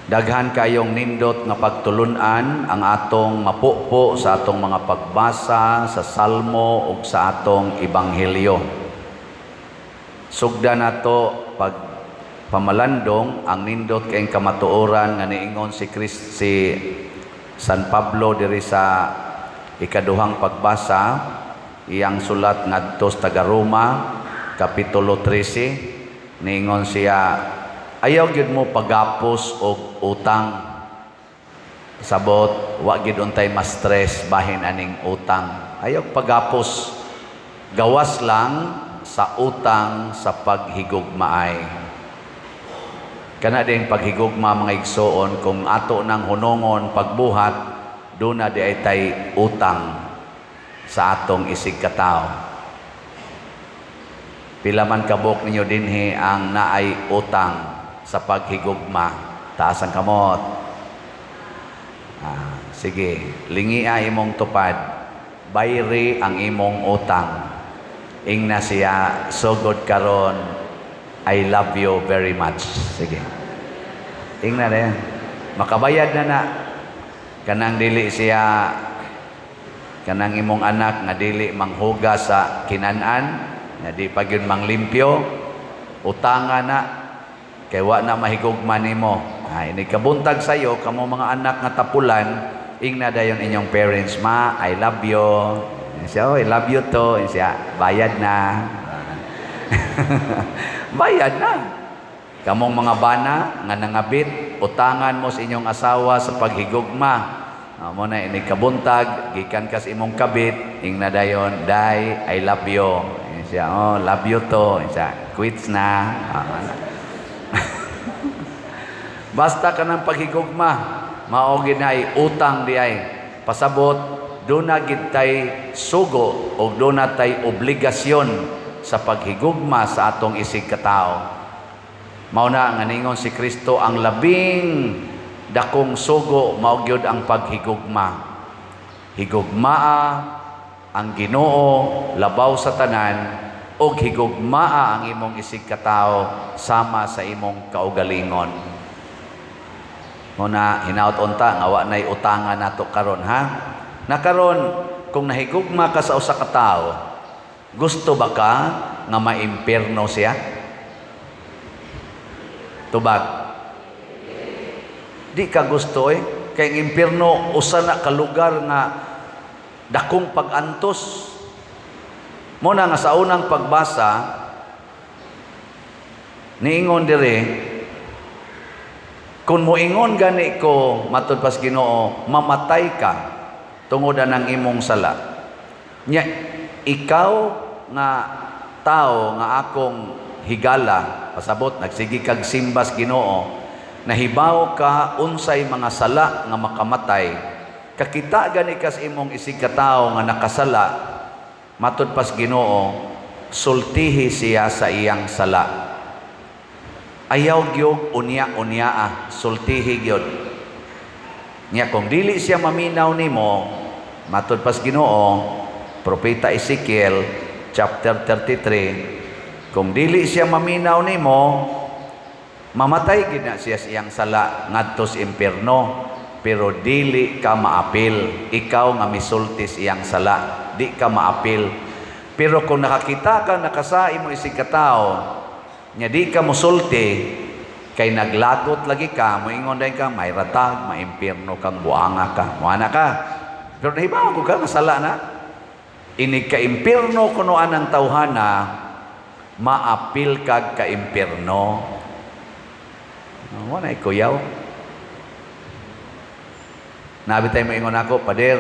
Daghan kayong nindot nga pagtulunan ang atong mapupo sa atong mga pagbasa sa salmo ug sa atong ebanghelyo. Sugda nato pag pamalandong ang nindot kayong kamatuoran nga niingon si San Pablo diri sa ikaduhang pagbasa, iyang sulat ngadto sa taga-Roma kapitulo 13, niingon siya, ayaw gyud mo pagapos og utang. Sabot, wa gyud untay ma-stress bahin aning utang. Ayaw pagapos. Gawas lang sa utang sa paghigugmaay. Kana din paghigugma mga igsoon, kung ato nang hunongon pagbuhat, doon na di ay tay utang sa atong isig katao. Pila man kabok ninyo dinhi ang naay utang sa paghigugma, taas ang kamot. Sige, lingia imong tupad, bayri ang imong utang. Ingna siya, sugod karon, I love you very much. Sige. Ingna na yan. Makabayad na. Kanang dili siya, kanang imong anak nga dili manghuga sa kinanan, nga di pag yun manglimpyo, utangan na, kay wa na mahigugma nimo. Ini kabuntag sayo, kamo mga anak nga tapulan, ingna dayon inyong parents, ma, I love you. Siya, I love you to. Siya, bayad na. Bayad na. Kamong mga bana nga nangabit, utangan mo sa inyong asawa sa paghigugma. Mo na ini kabuntag, gikan kas imong kabit, ingna dayon, day, I love you. Siya, oh, love you to. Siya, quits na. Basta ka ng paghigugma, maogi na ay utang di ay. Pasabot, doon na gitay sugo o doon na tay obligasyon sa paghigugma sa atong isig katao. Mao na nga ningon si Kristo, ang labing dakong sugo mao gyud ang paghigugma. Higugmaa ang Ginoo labaw sa tanan, og higugmaa ang imong isig katao sama sa imong kaugalingon. Muna hinaut unta nga wa nay utangan nato karon ha. Nakaron kung nahigugma ka sa usa ka tawo, gusto ba ka nga maimpierno siya? Tubag. Di ka gusto kay ang impierno usa na ka lugar nga dakong pagantos. Muna nga sa unang pagbasa niingon dire, kung moingon gani ko matud pas Ginoo, mamatay ka tungod anang imong sala. Nya ikaw nga tao nga akong higala, pasabot nagsigi kag simbas Ginoo, nahibaw ka unsay mga sala nga makamatay, kakita gani kas imong isig katao nga nakasala, matud pas Ginoo, sultihi siya sa iyang sala. Ayaw gyud unya-unya, sultihi gyud. Nya kung dili siya maminaw nimo, matud pas Ginoo, Propeta Ezekiel chapter 33, kung dili siya maminaw nimo, mamatay gid na siya siyang sala ngadto sa impierno, pero dili ka maapil. Ikaw nga misultis iyang sala, di ka maapil. Pero kung nakakita ka nakasai mo isig katao, nya di ka musulti, kay naglagot lagi ka, moingon day ka, may ratag, maimpierno kang buanga ka, muana ka. Pero nahibaw ko ka, masala na. Inig ka impierno kuno anang tawhana, maapil kag ka impierno. Wala ikuyaw. Nabi tayo moingon ako, pader,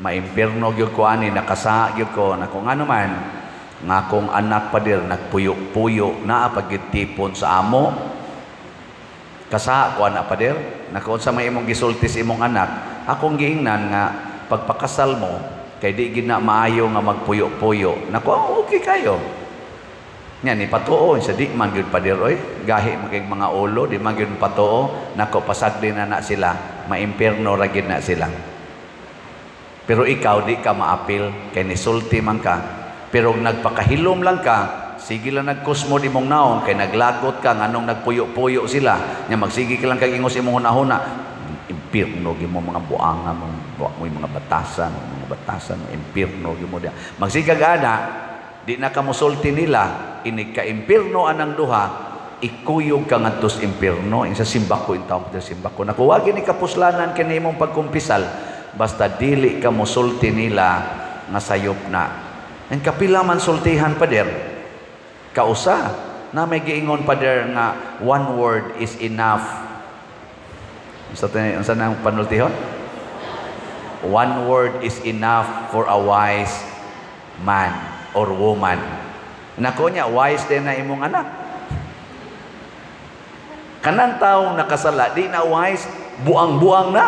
maimpierno gyud ko ani, nakasa gyud ko, na kung ano man, nga akong anak pader, nagpuyo-puyo, naapagitipon sa amo, kasa ko anak pader, na kung sa may imong gisultis imong anak, akong giingnan nga, pagpakasal mo, kay di gid na maayo nga magpuyo-puyo. Nako, okay kayo. Nya ni patuo sa di man gyud pader oy, gahi maging mga ulo, di man gyud patuo, nako pasagdi na sila, maimpierno ra gid na sila. Pero ikaw di ka maapil kay nisulti man ka. Pero nagpakahilom lang ka, sige lang nagkusmod imong naong, kay naglagot ka, nganong nagpuyo-puyo sila, nya magsige ka lang kay ingos imong hunahuna, impirno gyud mo mga buanga, mo mga batasan, impirno gyud mo dia. Magsige ka ana, di na ka mosulti nila, ini ka impirno anang duha, ikuyog ka ngadtos impirno, insa simbako intawon ka simbako. Nakuwagi ni kapuslanan kini imong pagkumpisal, basta dili ka mosulti nila nga sayop na. And kapila man sultihan pader, kausa na may giingon pader nga one word is enough. Unsa nang panultihon? One word is enough for a wise man or woman. Nako nya wise din na imong anak. Kanang taong nakasala di na wise, buang-buang na,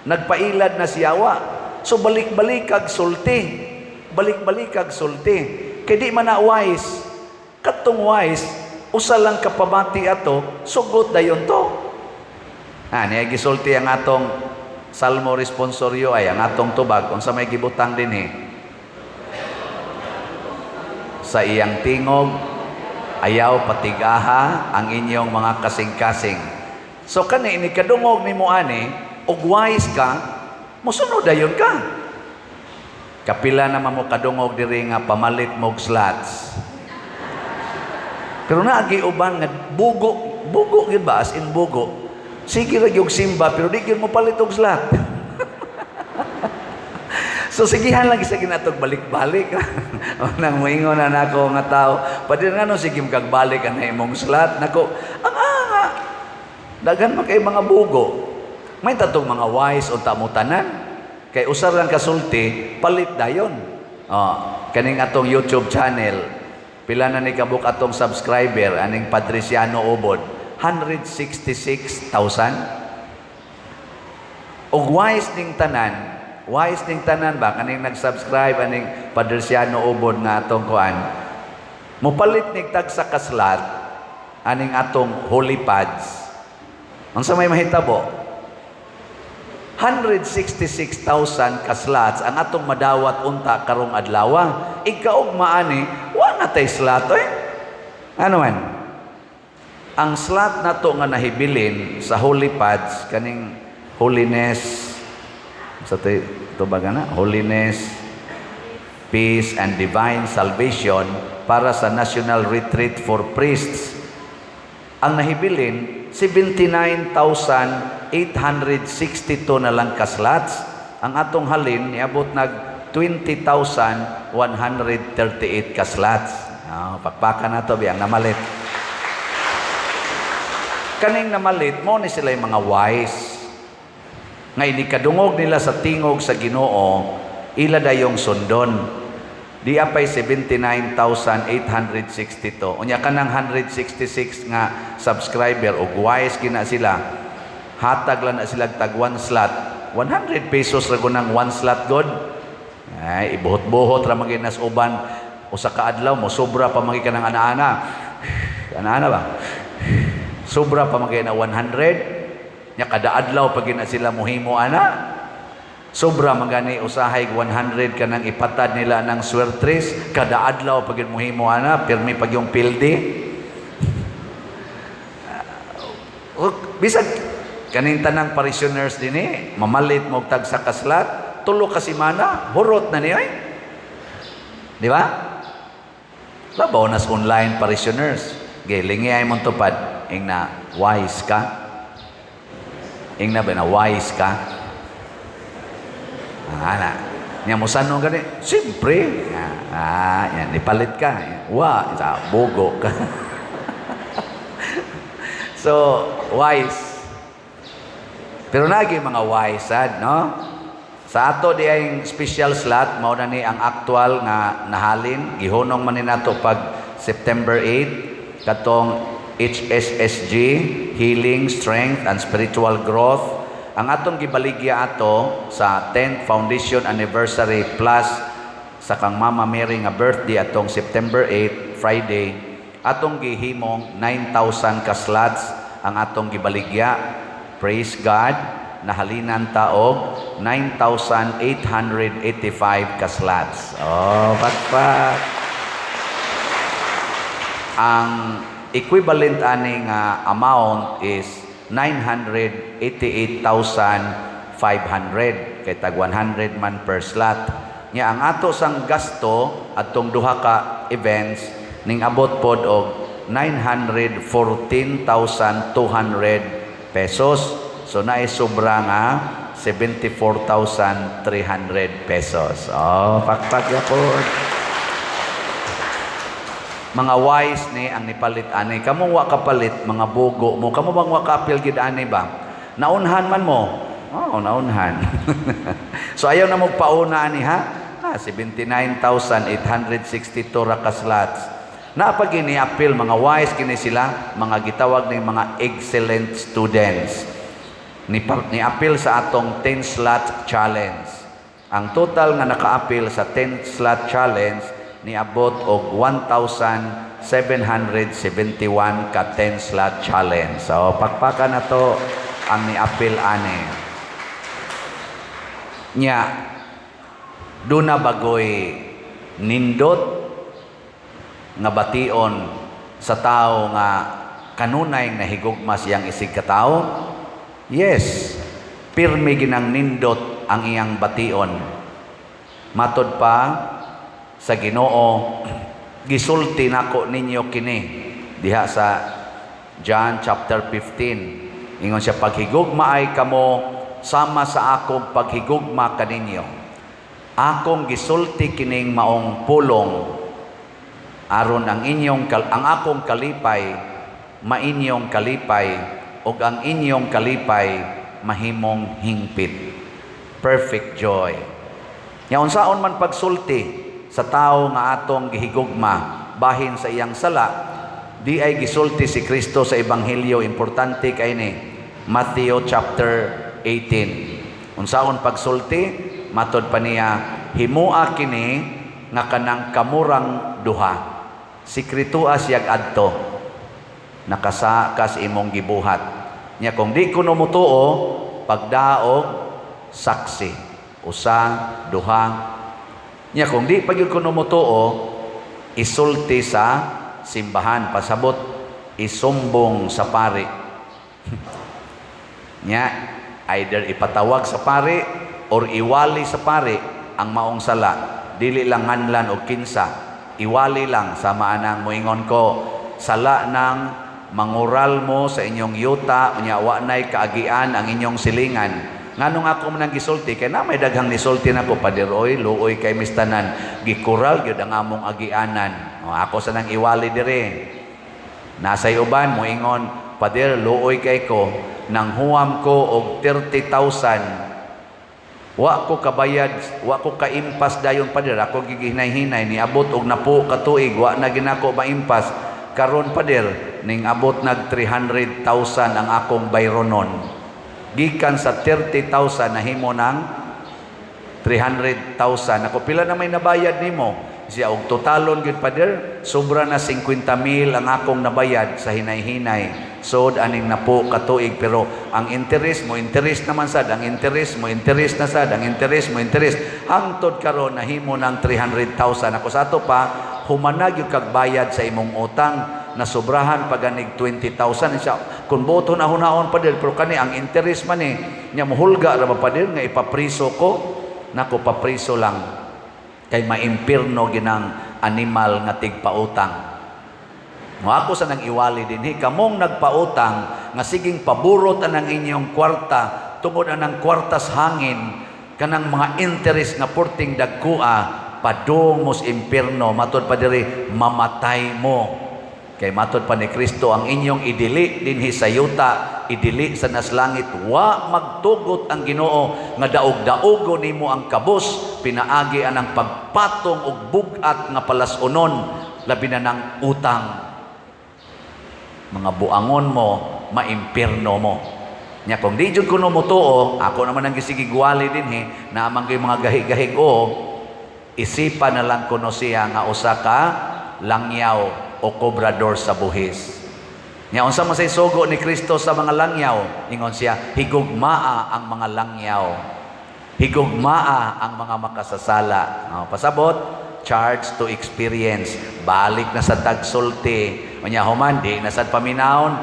nagpailad na siyawa. So balik-balik kag sulti. Balik-balik kag sulti. Kay di man na wise. Katong wise, usa lang kapabati ato, sugot dayon to. Niya gisulti ang atong salmo responsoryo ay ang atong tubag unsa may gibutang dinhi. Sa iyang tingog, ayaw patigaha ang inyong mga kasing-kasing. So kani ini kadungog nimo ani, og wise ka, mosunod dayon ka. Kapila naman mo kadungog diri nga pamalit mog slots. Pero naagi uban nga bugo gid ba as in bugo. Sige ra gyud simba pero di gyud mo palit og slot. So sigihan lang sa ginatog balik-balik. Nang moingon na nako nga tao, pwede nga no sige kag balik ang imong slot. Nako, ang dagan man kay mga bugo. May tatong mga wise o tamutanan. Kay usar lang kasulti, palit dayon. Kaning atong YouTube channel, pila na ni kabuk atong subscriber, aning Patriciano Ubod, 166,000. Og wise ning tanan ba, kaning nag-subscribe, aning Patriciano Ubod nga atong kuan, mupalit nig tagsa ka slot, aning atong holy pads. Unsa may mahitabo? 166,000 ka slots ang atong madawat unta karong adlaw. Ikaog maani, wa na tay slot Ano man? Ang slot nato nga nahibilin sa holy pads kaning holiness sa tubaga na holiness, peace and divine salvation para sa National Retreat for Priests. Ang nahibilin 79,862 na lang ka slots. Ang atong halin niabot nag 20,138 ka slots. Pakpaka na to biyang namalit. Kaning namalit mo ni sila yung mga wise. Nga inikadungog nila sa tingog sa Ginoo, ila dayong sundon. Di apay 79,862. Unya kanang 166 nga subscriber o wise gina sila. Hatag lang na sila tag one slot. 100 pesos ra gunang one slot god. Ay ibuhot-buhot ra maginas uban usa ka adlaw mo sobra pa magi kanang ana-ana. Ana-ana ba? Sobra pa magi na 100. Nya kada adlaw pag gina sila mohimo ana. Sobra magani usahay 100 kanang ipatad nila ng swertres kada adlaw pagid mohimo ana pirmi pag yung pildi. Bisag kaning tanang parishioners dinhi mamalit mo tag sa kaslat tulo ka semana hurot na ni ay. Di ba? Labaw nas online parishioners. Gilingi ay mong tupad ing na wise ka. Ing na ba na wise ka? Nya mo sanong gani, siyempre. Yan, ipalit ka. Bugo ka. So, wise. Pero lagi mga wise, no? Sa ato di ay special slot, mao na ni ang actual nga nahalin. Gihunong man ni nato pag September 8, katong HSSG, Healing, Strength, and Spiritual Growth. Ang atong gibaligya ato sa 10th Foundation Anniversary Plus sa kang Mama Mary nga birthday atong September 8, Friday, atong gihimong 9,000 ka slots ang atong gibaligya. Praise God, nahalinan taog 9,885 ka slots. Oh, pakpak. Ang equivalent ani nga amount is 988,500 kay tag 100 man per slot. Nya ang ato sang gasto adtong duha ka events ning abot pod og 914,200 pesos. So naay sobra nga 74,300 pesos. Oh, pakpak yapon. Mga wise ni ang nipalit ani. Kamo wa kapalit mga bugo mo. Kamo bang wa kapil gid ani ba? Naunhan man mo. Oh, naunhan. So ayaw na mo pauna ani ha. 79,862 ra ka slots. Napag ini apil mga wise kini sila, mga gitawag ning mga excellent students. Ni apil sa atong 10 slot challenge. Ang total nga naka-apil sa 10 slot challenge ni abot og 1,771 ka 10 slot challenge. So pakpakan na to ang ni-apil ani. Nya duna bagoy nindot nga bation sa tao nga kanunay nahigugma siyang isig katao. Yes, pirmi ginang nindot ang iyang bation. Matod pa sa Ginoo, gisulti nako ninyo kini diha sa John chapter 15. Ingon siya, paghigugma ay kamo sama sa akong paghigugma kaninyo. Akong gisulti kining maong pulong aron ang akong kalipay mainyong kalipay ug ang inyong kalipay mahimong hingpit. Perfect joy. Nya unsaon man pagsulti sa tao nga atong gihigugma bahin sa iyang sala, di ay gisulti si Kristo sa Ebanghelyo. Importante kay ni Matthew chapter 18. Unsaon pagsulti? Matod pa niya, himua kini nga kanang kamurang duha. Sikritua siyag adto, nakasakas imong gibuhat. Nya kung di kuno mutuo, pagdaog saksi, usa, duha. Nya kung di pagyud kuno mutuo, isulti sa simbahan, pasabot isumbong sa pari. Nya either ipatawag sa pari or iwali sa pari ang maong sala. Dili lang nganlan o kinsa, iwali lang sa maanang moingon ko sala nang mangural mo sa inyong yuta unya wa nay kaagian ang inyong silingan. Nganong ako man gisulti kay na may daghang nisulti nako padiroy luoy kay mistanan gikural gyud ang among agianan. O, ako sa nang iwali dire. Nasay uban mo ingon, pader luoy kay ko nang huwam ko og 30,000. Wa ko kabayad, wa ko kaimpas dayon pader. Ako giginay-hinay ni abot og napo ka tuig wa na ginako maimpas. Karon pader ning abot nag 300,000 ang akong bayronon. Gikan sa 30,000 nahimo ng 300,000. Ako pila na may nabayad nimo? Siya og totalon gyud pader, sobra na 50,000 ang akong nabayad sa hinay-hinay. So aning napo ka tuig, pero ang interest mo, interest naman sad, ang interest mo, interest na sad, ang interest mo, interest. Hangtod karon nahimo ng 300,000. Ako sa ato pa humanag yung kagbayad sa imong utang na sobrahan paganig 20,000 siya. Kung boto na hunaon pa din, pero kani ang interest man niya muhulga ra pa din nga ipapriso ko, nako papriso lang kay maimpirno ginang animal nga tigpautang. Ako sa nang iwali din, kamong nagpautang nga siging paburot anang inyong kwarta tungod anang kwartas hangin kanang mga interest nga porting dagkua padung mos impirno, matod pa diri mamatay mo. Kay matod pa ni Kristo, ang inyong idili dinhi sa yuta, idili sa naslangit, wa magtugot ang Ginoo nga daog-daogo nimo ang kabus, pinaagi anang pagpatong og bugat nga palasunon, labi na ng utang. Mga buangon mo, maimpirno mo. Nya kung di jud kuno mutuo, ako naman ang gisigigwali dinhi, na amang kay mga gahig-gahig isipan na lang kuno siya nga usa ka langyaw o kobrador sa buhis. Nya unsa man say sugo ni Kristo sa mga langyaw? Ingon siya, higugmaa ang mga langyaw. Higugmaa ang mga makasasala. Pasabot, charge to experience. Balik na sa tagsulti. Unya human, di na sa paminawon,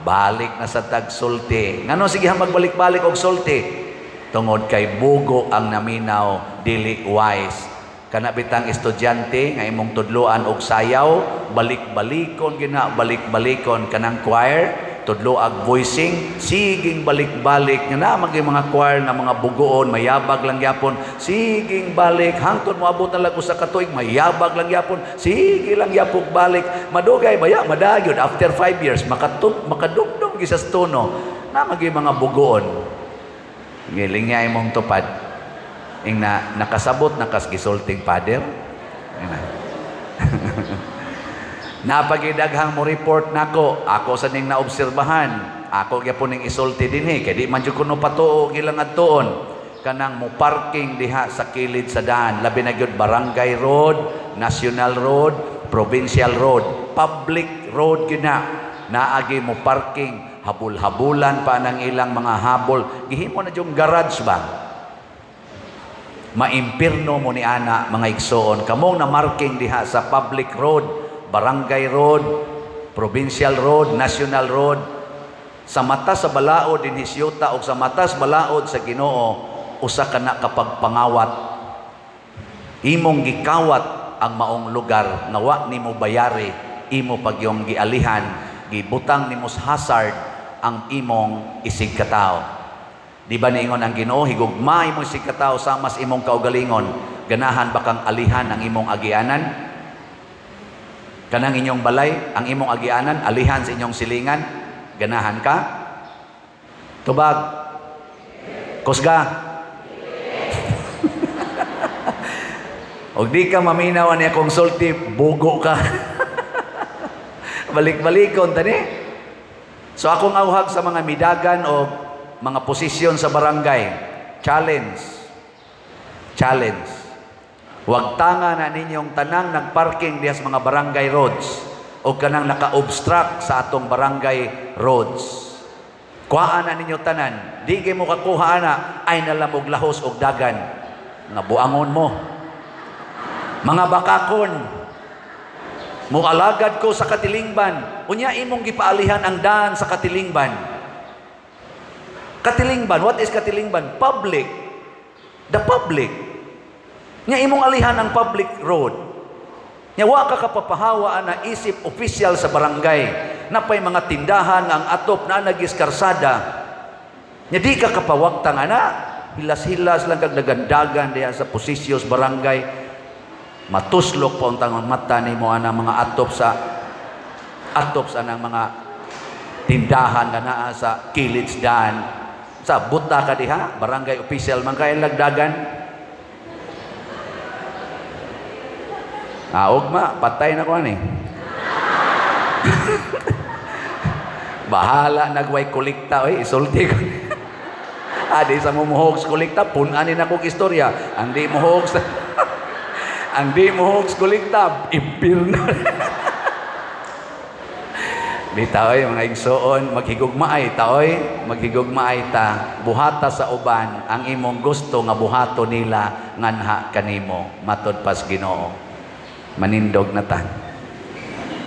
balik na sa tagsulti. Ngano sige magbalik-balik og sulti? Tungod kay bugo ang naminaw, dili wise. Kana bitang estudyante nga imong tudloan og sayaw, balik-balikon gina, balik-balikon kanang choir, tudlo ag voicing, siging balik-balik nga na maging mga choir nga mga bugoon, mayabag lang gyapon, siging balik hangtod moabot na lag usa ka tuig, mayabag lang gyapon, sige lang gyapon balik, madugay baya madayon after 5 years makadumdum gisa sa tono na maging mga bugoon. Giling nga imong tupad. Ing na nakasabot nakasgisulting father. Napagidaghang mo report nako, ako sa ning naobserbahan, ako gyapon ning isulti dinhi kay di man jud kuno patuo gilang adtuon kanang mo parking diha sa kilid sa daan, labi na gyud barangay road, national road, provincial road, public road gyud na. Naagi mo parking, habul-habulan pa nang ilang mga habol, gihimo na jud garage ba? Maimpirno mo ni ana mga igsoon kamong na marking diha sa public road, barangay road, provincial road, national road, sa mata sa balaod dinhi siyota o sa mata sa balaod sa Ginoo usa ka na kapagpangawat, imong gikawat ang maong lugar nga wa nimo bayari, imo pagyong gialihan, gibutang nimo sa hazard ang imong isig katao. Di ba niingon ang Ginoo, higugma imong sikataw sa mas imong kaugalingon, ganahan ba kang alihan ang imong agianan? Kanang inyong balay, ang imong agianan, alihan sa inyong silingan, ganahan ka? Tubag, kusga. Og di ka maminaw ani akong sulti, bugo ka. Balik-balikon tani. So akong awhag sa mga midagan o mga posisyon sa barangay, challenge. Huwag tanga na ninyong tanang nagparking diya sa mga barangay roads o kanang naka-obstruct sa atong barangay roads. Kuhaan na ninyo tanan, di kayo mo kakuha na, ay nalamog lahos og dagan. Nga buangon mo. Mga bakakon, mualagad ko sa katilingban, unya imong gipaalihan ang daan sa katilingban. Katilingban, what is katilingban? Public. The public. Nya imong alihan ang public road. Nya wa ka kapapahawaan na isip official sa barangay na pay mga tindahan ang atop na nagiskarsada. Nya di ka kapawagtang ana, hilas-hilas lang kag dagandagan diha sa posisyos barangay. Matuslok po ang tangang mata nimo ana mga atop sa nang mga tindahan nga naa sa kilid daan. Sa buta ka diha, barangay official man kay lagdagan. Ugma, patay na ko ani. Bahala nagway kolekta, oy, isulti ko. Di sa mumuhog sa kolekta, punanin akong istorya. Ang di muhog sa ang di muhog sa kolekta, impirno. Di taoy mga igsoon, maghigugmaay taoy, maghigugmaay ta, buhata sa uban ang imong gusto nga buhato nila nganha kanimo, matod pas Ginoo. Manindog na ta.